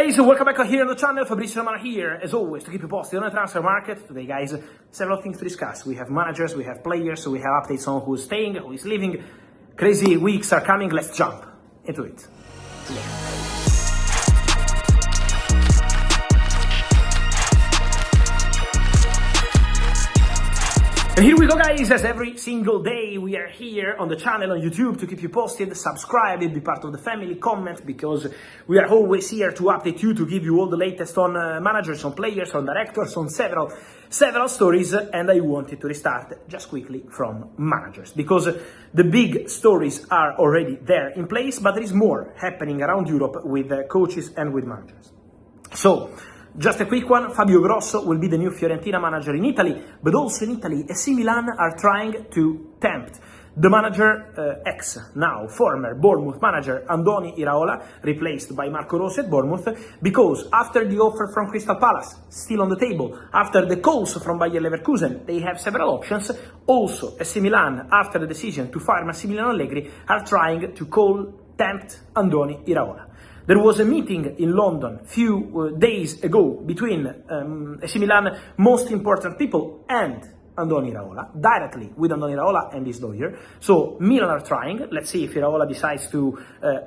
Guys, welcome back here on the channel. Fabrizio Romano here, as always, to keep you posted on the transfer market. Today, guys, several things to discuss. We have managers, we have players, so we have updates on who's staying, who is leaving. Crazy weeks are coming. Let's jump into it. And here we go, guys, as every single day we are here on the channel on YouTube to keep you posted. Subscribe and be part of the family, comment, because we are always here to update you, to give you all the latest on managers, on players, on directors, on several stories. And I wanted to restart just quickly from managers, because the big stories are already there in place, but there is more happening around Europe with coaches and with managers. So, just a quick one, Fabio Grosso will be the new Fiorentina manager in Italy, but also in Italy, AC Milan are trying to tempt the manager, now former Bournemouth manager Andoni Iraola, replaced by Marco Rossi at Bournemouth, because after the offer from Crystal Palace, still on the table, after the calls from Bayer Leverkusen, they have several options. Also, AC Milan, after the decision to fire Massimiliano Allegri, are trying to tempt Andoni Iraola. There was a meeting in London a few days ago between AC Milan most important people and Andoni Iraola, directly with Andoni Iraola and his lawyer. So Milan are trying. Let's see if Iraola decides to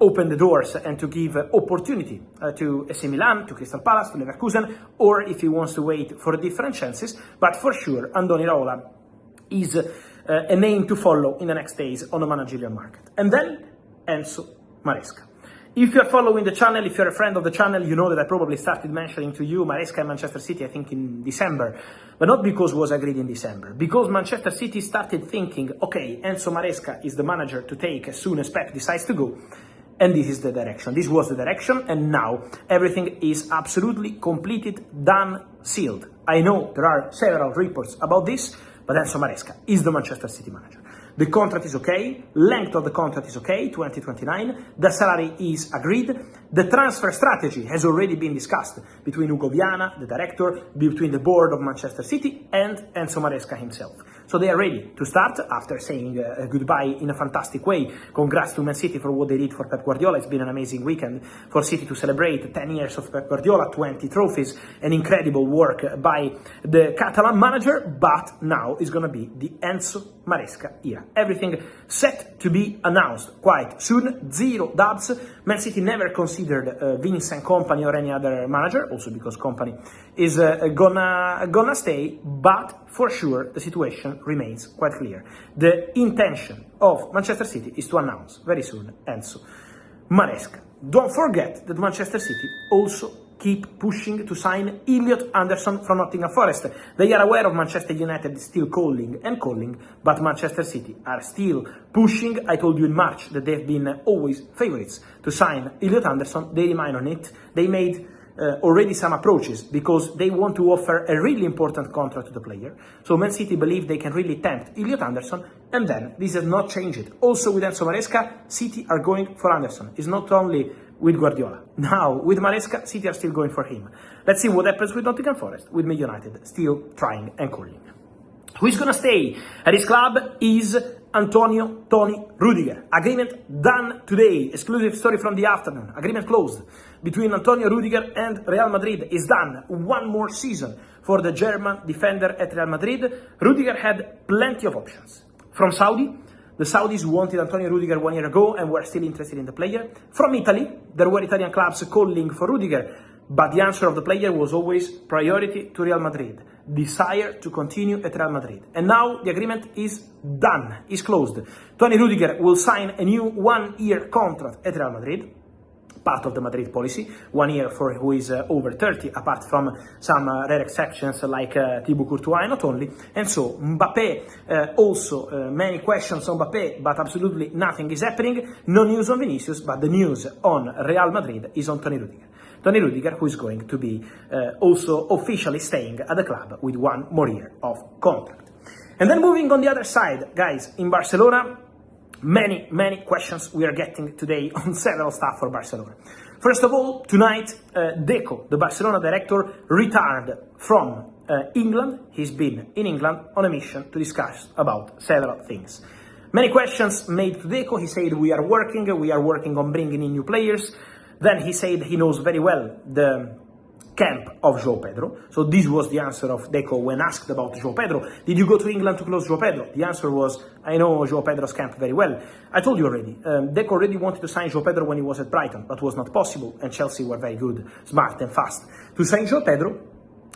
open the doors and to give opportunity to AC Milan, to Crystal Palace, to Leverkusen, or if he wants to wait for different chances. But for sure, Andoni Iraola is a name to follow in the next days on the managerial market. And then Enzo Maresca. If you're following the channel, if you're a friend of the channel, you know that I probably started mentioning to you Maresca and Manchester City, I think in December. But not because it was agreed in December. Because Manchester City started thinking, okay, Enzo Maresca is the manager to take as soon as Pep decides to go. And this is the direction. This was the direction. And now everything is absolutely completed, done, sealed. I know there are several reports about this, but Enzo Maresca is the Manchester City manager. The contract is okay, length of the contract is okay, 2029, the salary is agreed, the transfer strategy has already been discussed between Hugo Viana, the director, between the board of Manchester City and Enzo Maresca himself. So they are ready to start after saying goodbye in a fantastic way. Congrats to Man City for what they did for Pep Guardiola. It's been an amazing weekend for City to celebrate 10 years of Pep Guardiola, 20 trophies, an incredible work by the Catalan manager, but now is going to be the Enzo Maresca era. Everything set to be announced quite soon. Zero dubs. Man City never considered Vincent Kompany or any other manager, also because Kompany is gonna stay, but for sure the situation remains quite clear. The intention of Manchester City is to announce very soon Enzo Maresca. Don't forget that Manchester City also keep pushing to sign Elliot Anderson from Nottingham Forest. They are aware of Manchester United still calling, but Manchester City are still pushing. I told you in March that they've been always favourites to sign Elliot Anderson. They remain on it. They made already some approaches because they want to offer a really important contract to the player. So Man City believe they can really tempt Elliot Anderson, and then this has not changed. Also with Enzo Maresca, City are going for Anderson. It's not only with Guardiola. Now, with Maresca, City are still going for him. Let's see what happens with Nottingham Forest, with Man United still trying and calling. Who is going to stay at his club is Antonio Tony Rudiger. Agreement done today. Exclusive story from the afternoon. Agreement closed between Antonio Rudiger and Real Madrid is done. One more season for the German defender at Real Madrid. Rudiger had plenty of options. From Saudi, the Saudis wanted Antonio Rudiger 1 year ago and were still interested in the player. From Italy, there were Italian clubs calling for Rudiger, but the answer of the player was always priority to Real Madrid, desire to continue at Real Madrid. And now the agreement is done, is closed. Tony Rudiger will sign a new 1 year contract at Real Madrid, part of the Madrid policy, 1 year for who is over 30, apart from some rare exceptions like Thibaut Courtois and not only. And so Mbappé, also many questions on Mbappé, but absolutely nothing is happening. No news on Vinicius, but the news on Real Madrid is on Tony Rudiger. Tony Rudiger, who is going to be also officially staying at the club with 1 more year of contract. And then moving on the other side, guys, in Barcelona, many questions we are getting today on several stuff for Barcelona. First of all, tonight, Deco, the Barcelona director, returned from England. He's been in England on a mission to discuss about several things. Many questions made to Deco. He said, we are working on bringing in new players. Then he said he knows very well the camp of João Pedro. So this was the answer of Deco when asked about João Pedro. Did you go to England to close João Pedro? The answer was, I know João Pedro's camp very well. I told you already, Deco already wanted to sign João Pedro when he was at Brighton, but was not possible, and Chelsea were very good, smart and fast to sign João Pedro.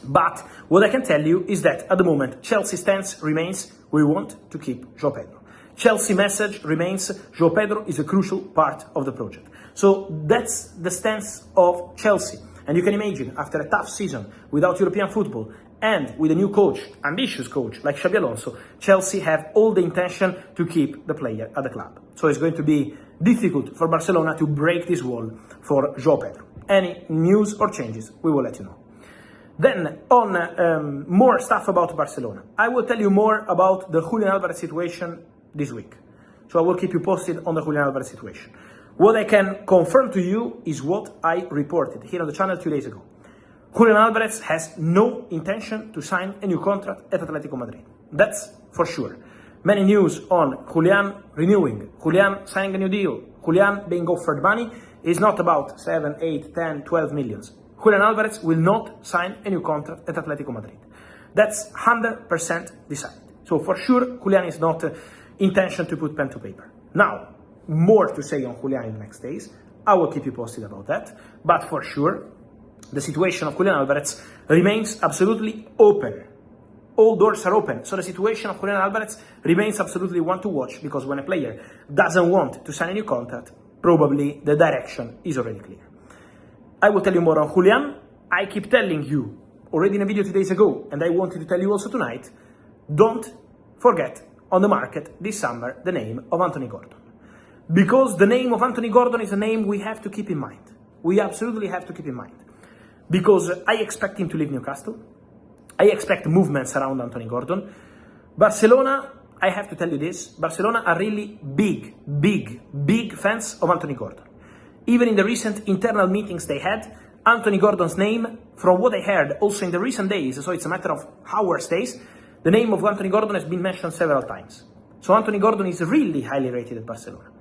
But what I can tell you is that at the moment, Chelsea stance remains, we want to keep João Pedro. Chelsea message remains, João Pedro is a crucial part of the project. So that's the stance of Chelsea. And you can imagine, after a tough season without European football and with a new coach, ambitious coach like Xabi Alonso, Chelsea have all the intention to keep the player at the club. So it's going to be difficult for Barcelona to break this wall for João Pedro. Any news or changes, we will let you know. Then, on more stuff about Barcelona, I will tell you more about the Julian Alvarez situation this week. So I will keep you posted on the Julian Alvarez situation. What I can confirm to you is what I reported here on the channel 2 days ago. Julian Alvarez has no intention to sign a new contract at Atletico Madrid. That's for sure. Many news on Julian renewing, Julian signing a new deal, Julian being offered money is not about 7, 8, 10, 12 millions. Julian Alvarez will not sign a new contract at Atletico Madrid. That's 100% decided. So for sure, Julian is not intention to put pen to paper. Now, more to say on Julian in the next days. I will keep you posted about that. But for sure, the situation of Julian Alvarez remains absolutely open. All doors are open. So the situation of Julian Alvarez remains absolutely one to watch, because when a player doesn't want to sign a new contract, probably the direction is already clear. I will tell you more on Julian. I keep telling you already in a video 2 days ago, and I wanted to tell you also tonight, don't forget on the market this summer the name of Anthony Gordon. Because the name of Anthony Gordon is a name we have to keep in mind. We absolutely have to keep in mind. Because I expect him to leave Newcastle. I expect movements around Anthony Gordon. Barcelona, I have to tell you this, Barcelona are really big fans of Anthony Gordon. Even in the recent internal meetings they had, Anthony Gordon's name, from what I heard also in the recent days, so it's a matter of hours, days, the name of Anthony Gordon has been mentioned several times. So Anthony Gordon is really highly rated at Barcelona.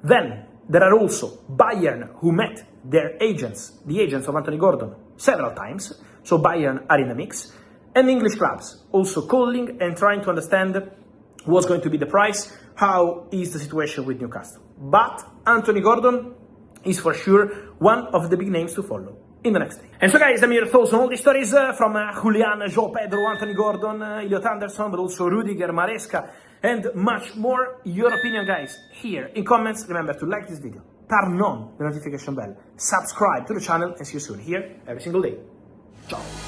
Then there are also Bayern, who met their agents, the agents of Anthony Gordon, several times. So Bayern are in the mix. And English clubs also calling and trying to understand what's going to be the price, how is the situation with Newcastle. But Anthony Gordon is for sure one of the big names to follow in the next day. And so guys, I'm your thoughts on all these stories from Julian, João Pedro, Anthony Gordon, Elliot Anderson, but also Rudiger, Maresca, and much more. Your opinion, guys, here in comments. Remember to like this video, turn on the notification bell, subscribe to the channel, and see you soon here every single day. Ciao!